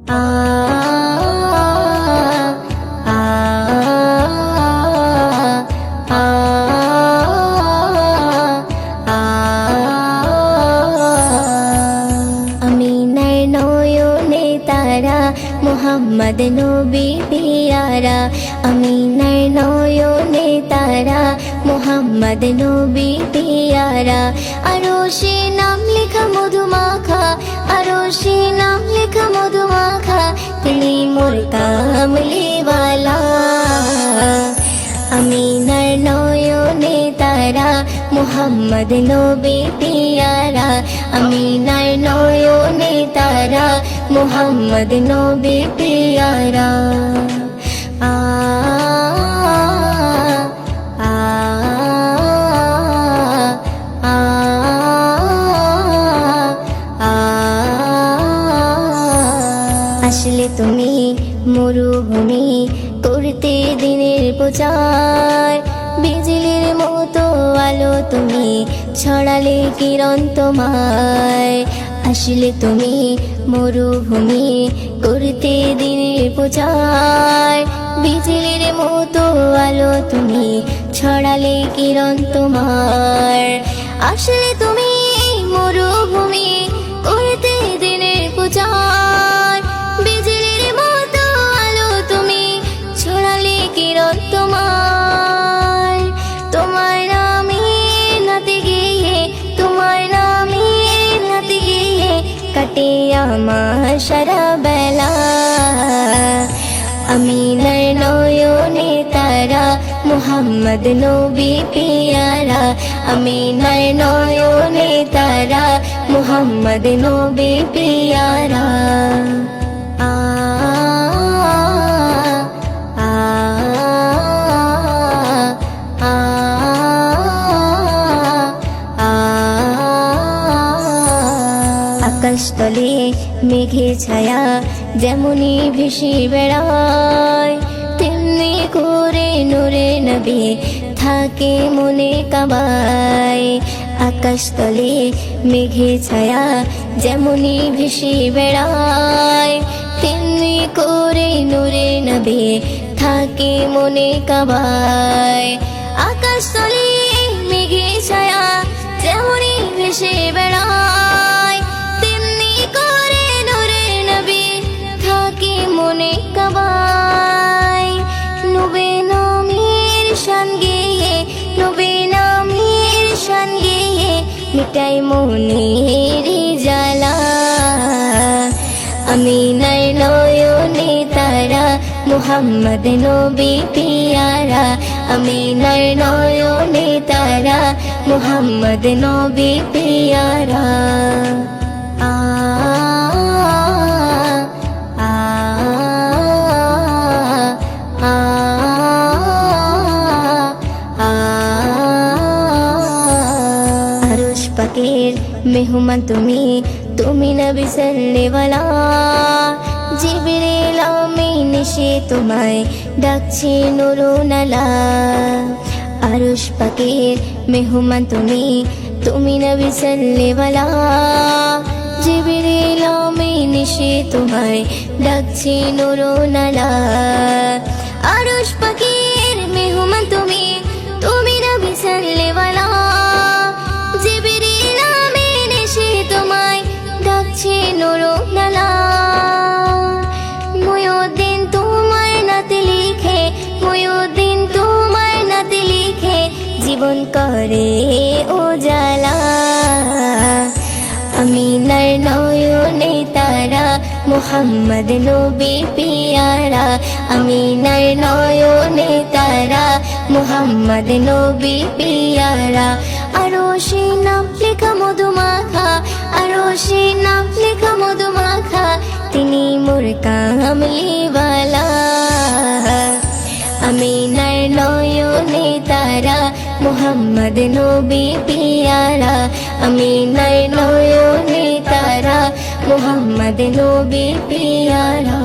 আ আ আ আমিনার নয়নে তারা মুহাম্মদ নবী পিয়ারা আমিনার নয়নে তারা মুহাম্মদ নবী পিয়ারা আরশে নাম লেখা মধুমাখা আরশে নাম লেখা মধুমাখা তিনি মোর কামলিওয়ালা আমিনার নয়নে তারা মুহাম্মদ নবী পিয়ারা আমিনার নয়নে তারা মুহাম্মদ নবী পিয়ারা আ আ আ আ আসলে তুমি মরুভূমি করতে দিনের প্রচার বিজলির মতো আলো তুমি ছড়ালে কিরণ তোমায় আসলে তুমি মরুভূমি করতে দিনের প্রচার বিজলির মতো আলো তুমি ছড়ালে কিরণ তোমার আসলে তুমি মরুভূমি করতে দিনের প্রচার বিজলির মতো আলো তুমি ছড়ালে কিরণ তোমার তোমার নামে নাতে গিয়ে তোমার নামে নাতে গিয়ে কাটে আমার সারা বেলা আমিনার নয়নে তারা মুহাম্মদ নবী পিয়ারা আমিনার নয়নে তারা মুহাম্মদ নবী পিয়ারা আ আ আ আ আকাশ তলে মেঘে ছায়া যেমনি ভেসে বেড়ায় তেমনি করে নূরে নবী থাকে মনে কাবায় আকাশ তলে মেঘে ছায়া যেমনি ভেসে বেড়ায় তেমনি করে নূরে নবী থাকে মনে কাবায় আকাশ তলে মেঘে ছায়া যেমনি ভেসে বেড়ায় তেমনি করে নূরে নবী থাকে মনে কাবায় নবী নামের শান গেয়ে নবী নামের শান গেয়ে মিটাই মনের জ্বালা আমিনার নয়নে তারা মুহাম্মদ নবী পিয়ারা আমিনার নয়নে তারা মুহাম্মদ নবী পিয়ারা আ আ আ আরশ পাকের মেহমান তুমি তুমি নবী সাল্লেওয়ালা জিবরিল আমিন এসে তোমায় ডাকছে নুরুনালা আরশ পাকের মেহমান তুমি তুমি নবী সাল্লেওয়ালা জিবরিল আমিন এসে তোমায় ডাকছে নুরুনালা আরশ পাকের মেহমান তুমি তুমি নবী সাল্লেওয়ালা জিবরিল আমিন এসে তোমায় ডাকছে নুরুনালা মুয়ুদ্দিন তোমার নাতে লিখে মুয়ুদ্দিন তোমার নাতে লিখে জীবন করে উজালা আমিনার নয়নে তারা মুহাম্মদ নবী পিয়ারা আমিনার নয়নে তারা মুহাম্মদ নবী পিয়ারা আরশে নাম লেখা মধুমাখা আরশে নাম লেখা মধুমাখা তিনি মোর কামলিওয়ালা আমিনার নয়নে তারা মুহাম্মদ নবী পিয়ারা আমিনার নয়নে তারা মুহাম্মদ নবী পিয়ারা।